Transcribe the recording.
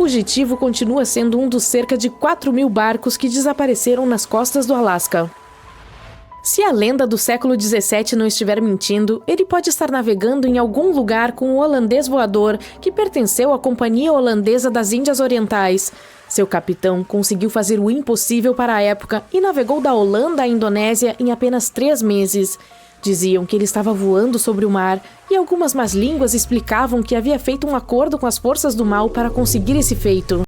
fugitivo continua sendo um dos cerca de 4.000 barcos que desapareceram nas costas do Alasca. Se a lenda do século XVII não estiver mentindo, ele pode estar navegando em algum lugar com o holandês voador, que pertenceu à Companhia Holandesa das Índias Orientais. Seu capitão conseguiu fazer o impossível para a época e navegou da Holanda à Indonésia em apenas 3 meses. Diziam que ele estava voando sobre o mar, e algumas más línguas explicavam que havia feito um acordo com as forças do mal para conseguir esse feito.